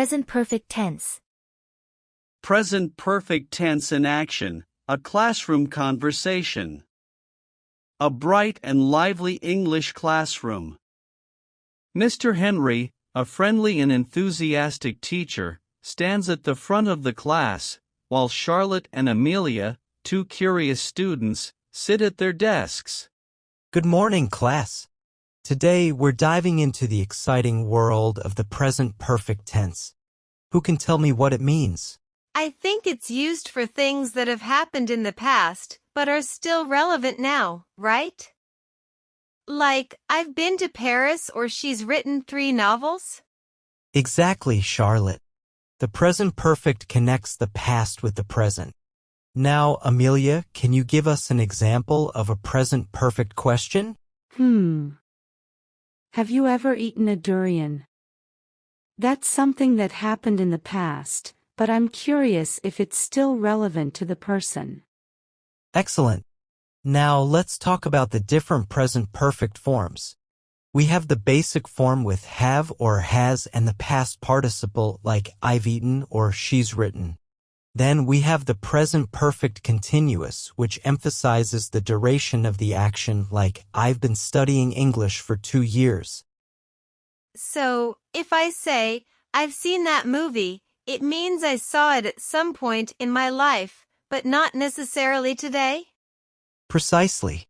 Present perfect tense. Present perfect tense in action, a classroom conversation. A bright and lively English classroom. Mr. Henry, a friendly and enthusiastic teacher, stands at the front of the class, while Charlotte and Amelia, two curious students, sit at their desks. Good morning, class. Today we're diving into the exciting world of the present perfect tense. Who can tell me what it means? I think it's used for things that have happened in the past, but are still relevant now, right? Like, I've been to Paris or she's written 3 novels? Exactly, Charlotte. The present perfect connects the past with the present. Now, Amelia, can you give us an example of a present perfect question? Have you ever eaten a durian? That's something that happened in the past, but I'm curious if it's still relevant to the person. Excellent. Now let's talk about the different present perfect forms. We have the basic form with have or has and the past participle like I've eaten or she's written. Then we have the present perfect continuous, which emphasizes the duration of the action like I've been studying English for 2 years. So, if I say, I've seen that movie, it means I saw it at some point in my life, but not necessarily today? Precisely.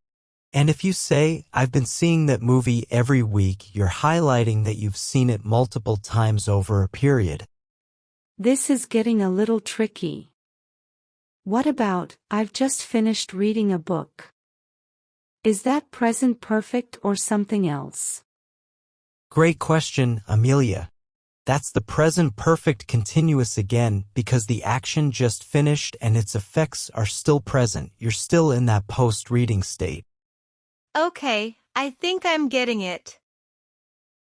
And if you say, I've been seeing that movie every week, you're highlighting that you've seen it multiple times over a period. This is getting a little tricky. What about, I've just finished reading a book? Is that present perfect or something else? Great question, Amelia. That's the present perfect continuous again because the action just finished and its effects are still present. You're still in that post-reading state. Okay, I think I'm getting it.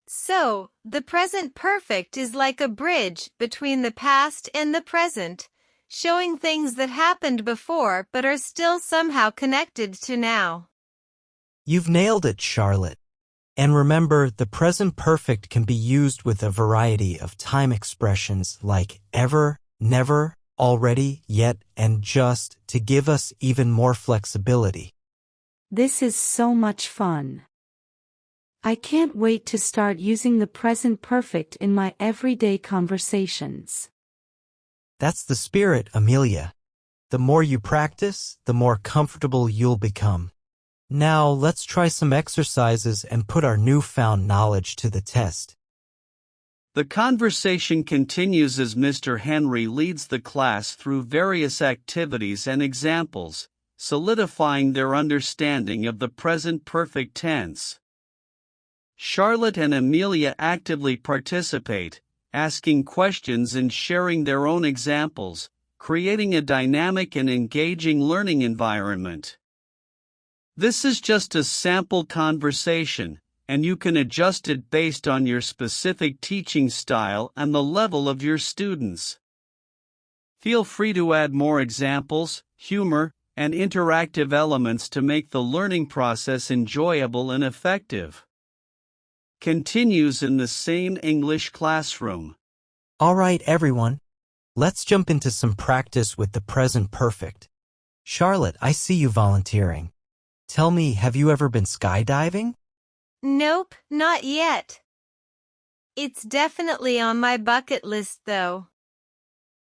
So, the present perfect is like a bridge between the past and the present, showing things that happened before but are still somehow connected to now. You've nailed it, Charlotte. And remember, the present perfect can be used with a variety of time expressions like ever, never, already, yet, and just to give us even more flexibility. This is so much fun. I can't wait to start using the present perfect in my everyday conversations. That's the spirit, Amelia. The more you practice, the more comfortable you'll become. Now let's try some exercises and put our newfound knowledge to the test. The conversation continues as Mr. Henry leads the class through various activities and examples, solidifying their understanding of the present perfect tense. Charlotte and Amelia actively participate, asking questions and sharing their own examples, creating a dynamic and engaging learning environment. This is just a sample conversation, and you can adjust it based on your specific teaching style and the level of your students. Feel free to add more examples, humor, and interactive elements to make the learning process enjoyable and effective. Continues in the same English classroom. All right, everyone. Let's jump into some practice with the present perfect. Charlotte, I see you volunteering. Tell me, have you ever been skydiving? Nope, not yet. It's definitely on my bucket list though.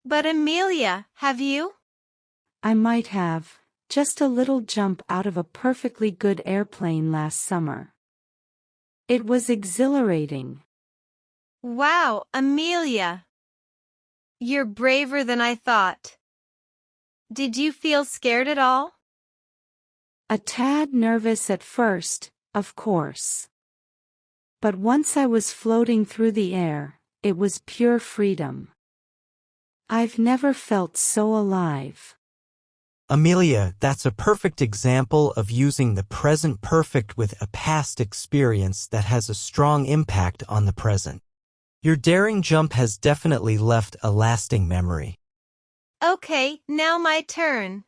But Amelia, have you? I might have, just a little jump out of a perfectly good airplane last summer. It was exhilarating. Wow, Amelia. You're braver than I thought. Did you feel scared at all? A tad nervous at first, of course. But once I was floating through the air, it was pure freedom. I've never felt so alive. Amelia, that's a perfect example of using the present perfect with a past experience that has a strong impact on the present. Your daring jump has definitely left a lasting memory. Okay, now my turn.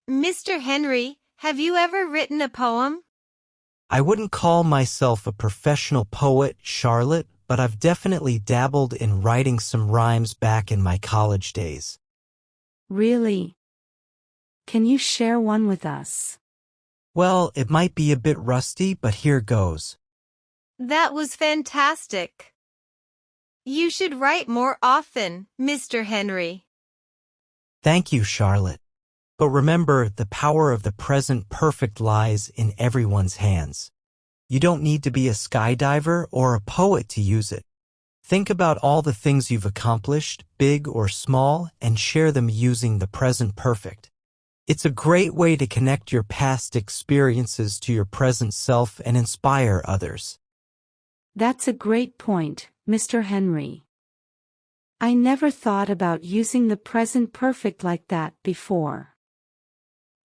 Mr. Henry, have you ever written a poem? I wouldn't call myself a professional poet, Charlotte, but I've definitely dabbled in writing some rhymes back in my college days. Really? Can you share one with us? Well, it might be a bit rusty, but here goes. That was fantastic. You should write more often, Mr. Henry. Thank you, Charlotte. But remember, the power of the present perfect lies in everyone's hands. You don't need to be a skydiver or a poet to use it. Think about all the things you've accomplished, big or small, and share them using the present perfect. It's a great way to connect your past experiences to your present self and inspire others. That's a great point, Mr. Henry. I never thought about using the present perfect like that before.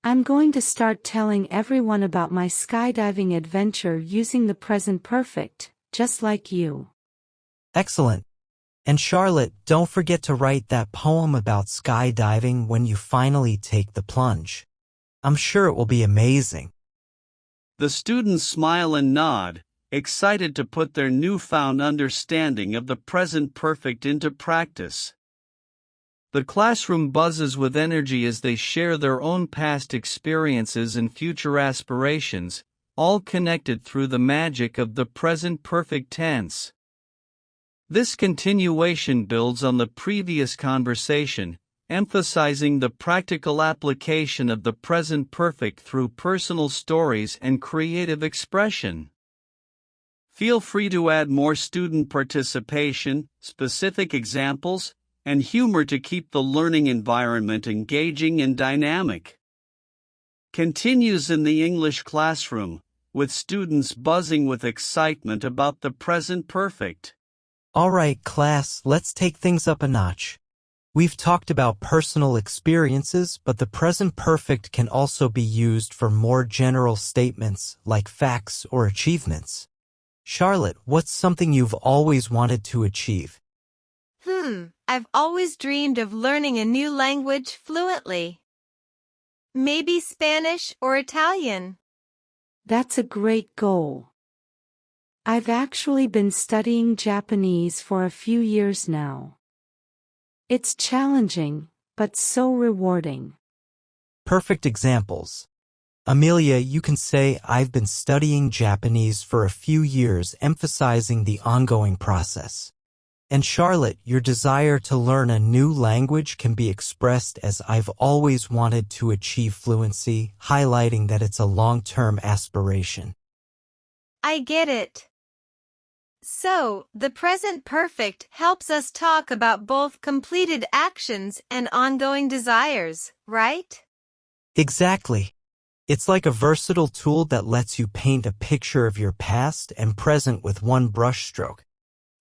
I'm going to start telling everyone about my skydiving adventure using the present perfect, just like you. Excellent. And Charlotte, don't forget to write that poem about skydiving when you finally take the plunge. I'm sure it will be amazing. The students smile and nod, excited to put their newfound understanding of the present perfect into practice. The classroom buzzes with energy as they share their own past experiences and future aspirations, all connected through the magic of the present perfect tense. This continuation builds on the previous conversation, emphasizing the practical application of the present perfect through personal stories and creative expression. Feel free to add more student participation, specific examples, and humor to keep the learning environment engaging and dynamic. Continues in the English classroom, with students buzzing with excitement about the present perfect. All right, class, let's take things up a notch. We've talked about personal experiences, but the present perfect can also be used for more general statements like facts or achievements. Charlotte, what's something you've always wanted to achieve? I've always dreamed of learning a new language fluently. Maybe Spanish or Italian. That's a great goal. I've actually been studying Japanese for a few years now. It's challenging, but so rewarding. Perfect examples. Amelia, you can say, I've been studying Japanese for a few years, emphasizing the ongoing process. And Charlotte, your desire to learn a new language can be expressed as I've always wanted to achieve fluency, highlighting that it's a long-term aspiration. I get it. So, the present perfect helps us talk about both completed actions and ongoing desires, right? Exactly. It's like a versatile tool that lets you paint a picture of your past and present with one brushstroke.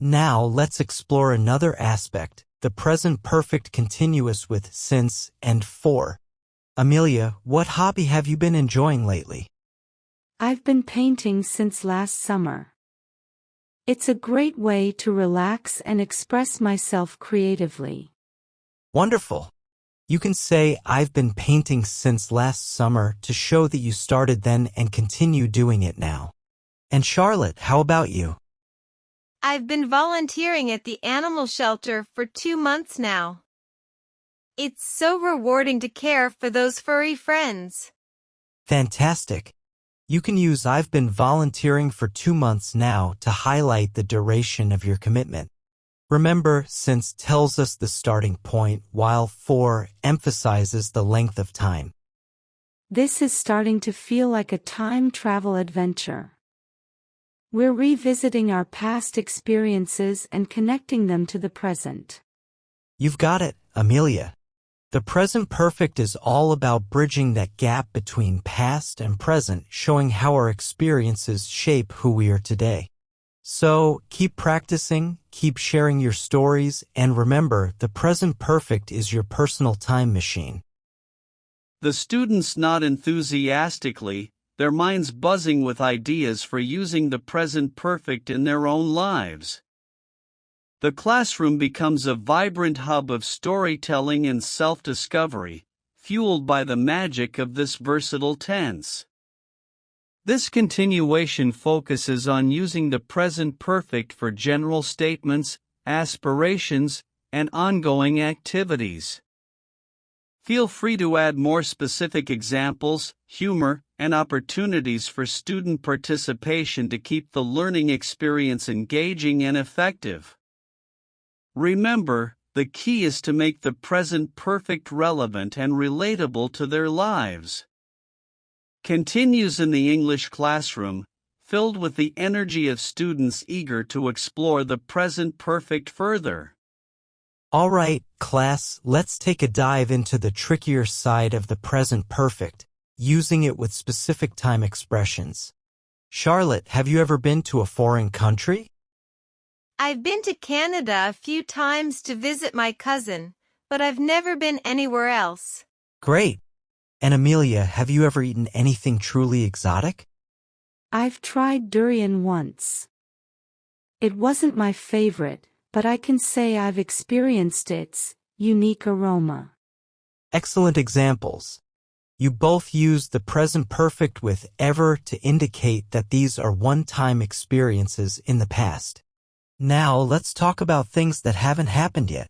Now let's explore another aspect, the present perfect continuous with since and for. Amelia, what hobby have you been enjoying lately? I've been painting since last summer. It's a great way to relax and express myself creatively. Wonderful. You can say, I've been painting since last summer to show that you started then and continue doing it now. And Charlotte, how about you? I've been volunteering at the animal shelter for 2 months now. It's so rewarding to care for those furry friends. Fantastic. You can use I've been volunteering for 2 months now to highlight the duration of your commitment. Remember, since tells us the starting point, while for emphasizes the length of time. This is starting to feel like a time travel adventure. We're revisiting our past experiences and connecting them to the present. You've got it, Amelia. The present perfect is all about bridging that gap between past and present, showing how our experiences shape who we are today. So, keep practicing, keep sharing your stories, and remember, the present perfect is your personal time machine. The students nod enthusiastically, their minds buzzing with ideas for using the present perfect in their own lives. The classroom becomes a vibrant hub of storytelling and self-discovery, fueled by the magic of this versatile tense. This continuation focuses on using the present perfect for general statements, aspirations, and ongoing activities. Feel free to add more specific examples, humor, and opportunities for student participation to keep the learning experience engaging and effective. Remember, the key is to make the present perfect relevant and relatable to their lives. Continues in the English classroom, filled with the energy of students eager to explore the present perfect further. All right, class, let's take a dive into the trickier side of the present perfect, using it with specific time expressions. Charlotte, have you ever been to a foreign country? I've been to Canada a few times to visit my cousin, but I've never been anywhere else. Great. And Amelia, have you ever eaten anything truly exotic? I've tried durian once. It wasn't my favorite, but I can say I've experienced its unique aroma. Excellent examples. You both used the present perfect with ever to indicate that these are one-time experiences in the past. Now let's talk about things that haven't happened yet.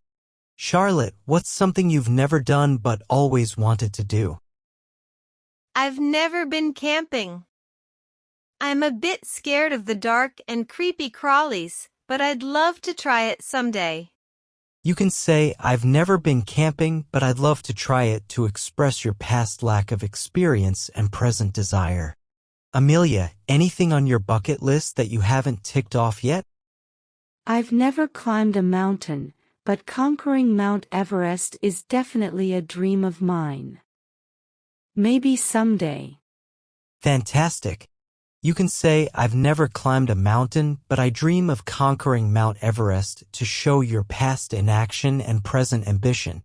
Charlotte, what's something you've never done but always wanted to do? I've never been camping. I'm a bit scared of the dark and creepy crawlies, but I'd love to try it someday. You can say, I've never been camping, but I'd love to try it to express your past lack of experience and present desire. Amelia, anything on your bucket list that you haven't ticked off yet? I've never climbed a mountain, but conquering Mount Everest is definitely a dream of mine. Maybe someday. Fantastic. You can say, I've never climbed a mountain, but I dream of conquering Mount Everest to show your past inaction and present ambition.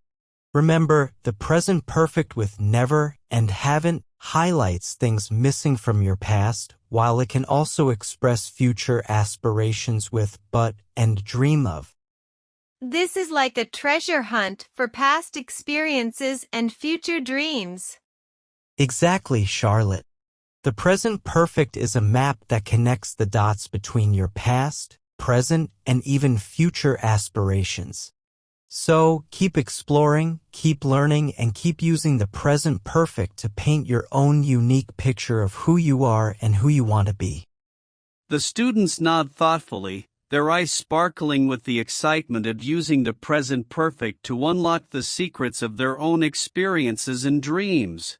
Remember, the present perfect with never and haven't highlights things missing from your past, while it can also express future aspirations with but and dream of. This is like a treasure hunt for past experiences and future dreams. Exactly, Charlotte. The present perfect is a map that connects the dots between your past, present, and even future aspirations. So, keep exploring, keep learning, and keep using the present perfect to paint your own unique picture of who you are and who you want to be. The students nod thoughtfully, their eyes sparkling with the excitement of using the present perfect to unlock the secrets of their own experiences and dreams.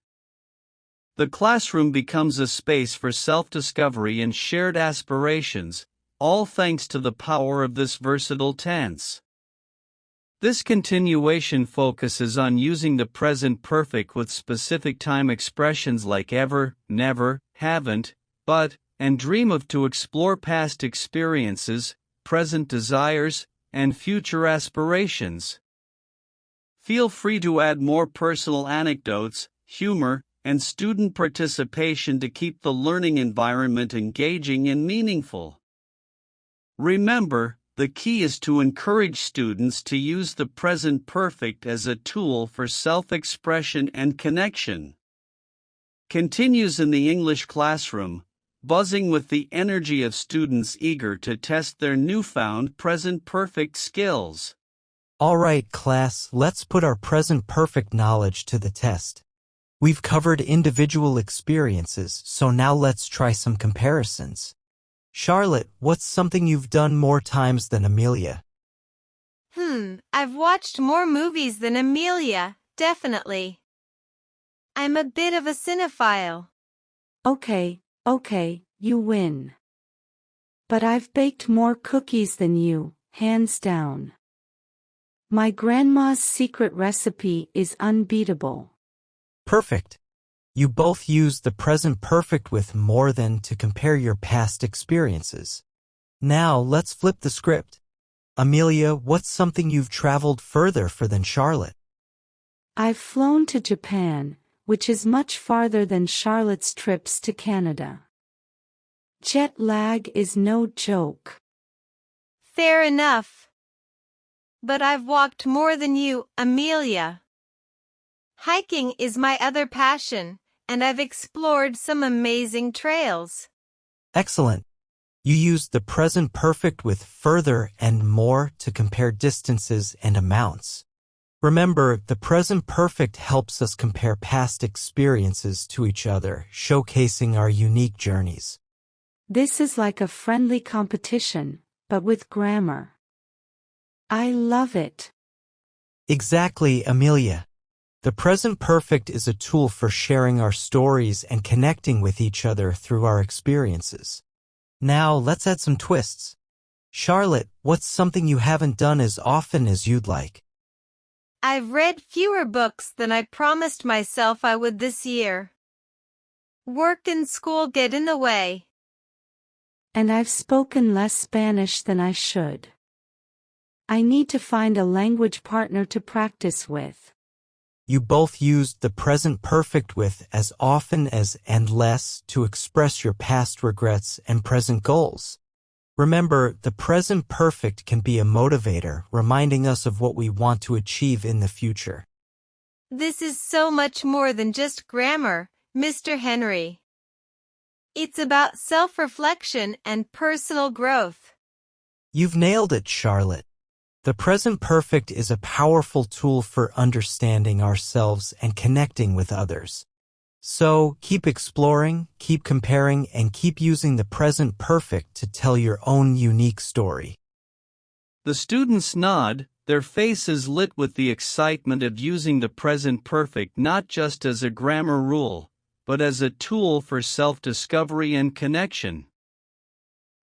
The classroom becomes a space for self-discovery and shared aspirations, all thanks to the power of this versatile tense. This continuation focuses on using the present perfect with specific time expressions like ever, never, haven't, but, and dream of to explore past experiences, present desires, and future aspirations. Feel free to add more personal anecdotes, humor, and student participation to keep the learning environment engaging and meaningful. Remember, the key is to encourage students to use the present perfect as a tool for self-expression and connection. Continues in the English classroom, buzzing with the energy of students eager to test their newfound present perfect skills. All right, class, let's put our present perfect knowledge to the test. We've covered individual experiences, so now let's try some comparisons. Charlotte, what's something you've done more times than Amelia? I've watched more movies than Amelia, definitely. I'm a bit of a cinephile. Okay, you win. But I've baked more cookies than you, hands down. My grandma's secret recipe is unbeatable. Perfect. You both used the present perfect with more than to compare your past experiences. Now let's flip the script. Amelia, what's something you've traveled further for than Charlotte? I've flown to Japan, which is much farther than Charlotte's trips to Canada. Jet lag is no joke. Fair enough. But I've walked more than you, Amelia. Hiking is my other passion, and I've explored some amazing trails. Excellent. You used the present perfect with further and more to compare distances and amounts. Remember, the present perfect helps us compare past experiences to each other, showcasing our unique journeys. This is like a friendly competition, but with grammar. I love it. Exactly, Amelia. The present perfect is a tool for sharing our stories and connecting with each other through our experiences. Now, let's add some twists. Charlotte, what's something you haven't done as often as you'd like? I've read fewer books than I promised myself I would this year. Work and school get in the way. And I've spoken less Spanish than I should. I need to find a language partner to practice with. You both used the present perfect with as often as and less to express your past regrets and present goals. Remember, the present perfect can be a motivator, reminding us of what we want to achieve in the future. This is so much more than just grammar, Mr. Henry. It's about self-reflection and personal growth. You've nailed it, Charlotte. The present perfect is a powerful tool for understanding ourselves and connecting with others. So, keep exploring, keep comparing, and keep using the present perfect to tell your own unique story. The students nod, their faces lit with the excitement of using the present perfect not just as a grammar rule, but as a tool for self-discovery and connection.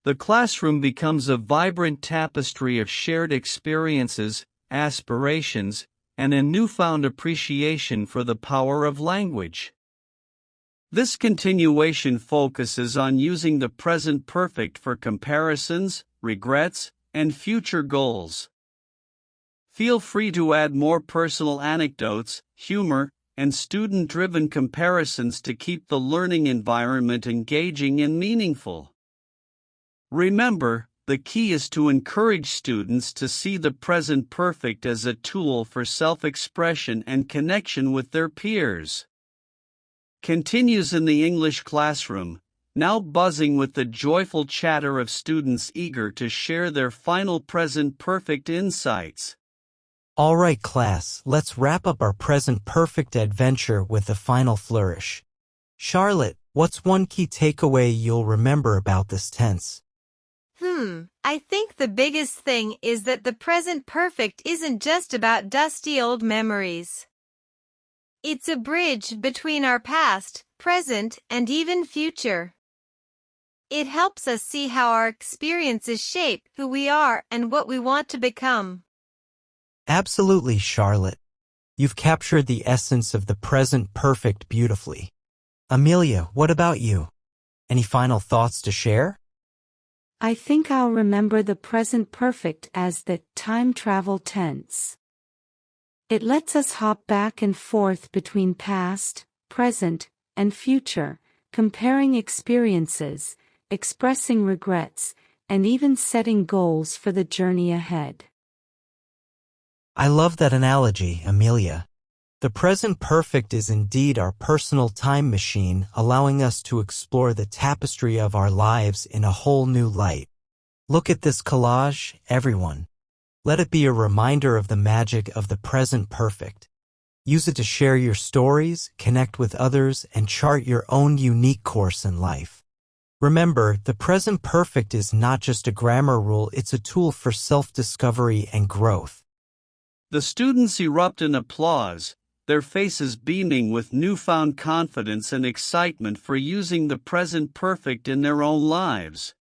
The classroom becomes a vibrant tapestry of shared experiences, aspirations, and a newfound appreciation for the power of language. This continuation focuses on using the present perfect for comparisons, regrets, and future goals. Feel free to add more personal anecdotes, humor, and student-driven comparisons to keep the learning environment engaging and meaningful. Remember, the key is to encourage students to see the present perfect as a tool for self-expression and connection with their peers. Continues in the English classroom, now buzzing with the joyful chatter of students eager to share their final present perfect insights. All right, class, let's wrap up our present perfect adventure with a final flourish. Charlotte, what's one key takeaway you'll remember about this tense? I think the biggest thing is that the present perfect isn't just about dusty old memories. It's a bridge between our past, present, and even future. It helps us see how our experiences shape who we are and what we want to become. Absolutely, Charlotte. You've captured the essence of the present perfect beautifully. Amelia, what about you? Any final thoughts to share? I think I'll remember the present perfect as the time travel tense. It lets us hop back and forth between past, present, and future, comparing experiences, expressing regrets, and even setting goals for the journey ahead. I love that analogy, Amelia. The present perfect is indeed our personal time machine, allowing us to explore the tapestry of our lives in a whole new light. Look at this collage, everyone. Let it be a reminder of the magic of the present perfect. Use it to share your stories, connect with others, and chart your own unique course in life. Remember, the present perfect is not just a grammar rule, it's a tool for self-discovery and growth. The students erupt in applause, their faces beaming with newfound confidence and excitement for using the present perfect in their own lives.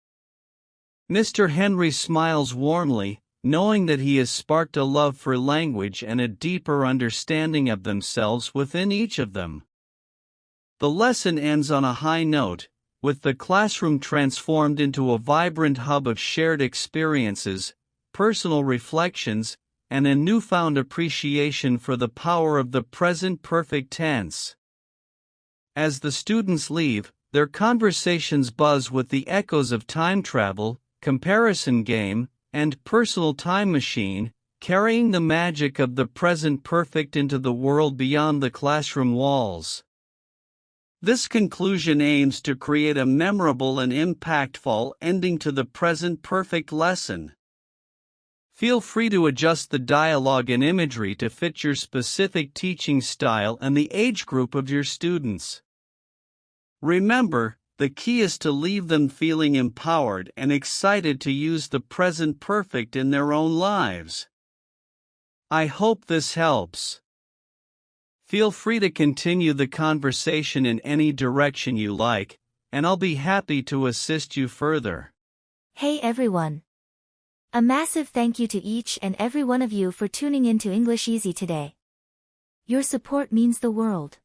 Mr. Henry smiles warmly, knowing that he has sparked a love for language and a deeper understanding of themselves within each of them. The lesson ends on a high note, with the classroom transformed into a vibrant hub of shared experiences, personal reflections, and a newfound appreciation for the power of the present perfect tense. As the students leave, their conversations buzz with the echoes of time travel, comparison game, and personal time machine, carrying the magic of the present perfect into the world beyond the classroom walls. This conclusion aims to create a memorable and impactful ending to the present perfect lesson. Feel free to adjust the dialogue and imagery to fit your specific teaching style and the age group of your students. Remember, the key is to leave them feeling empowered and excited to use the present perfect in their own lives. I hope this helps. Feel free to continue the conversation in any direction you like, and I'll be happy to assist you further. Hey everyone! A massive thank you to each and every one of you for tuning in to English Easy today. Your support means the world.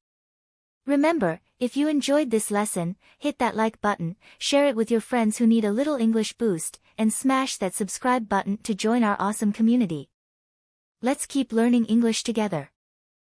Remember, if you enjoyed this lesson, hit that like button, share it with your friends who need a little English boost, and smash that subscribe button to join our awesome community. Let's keep learning English together.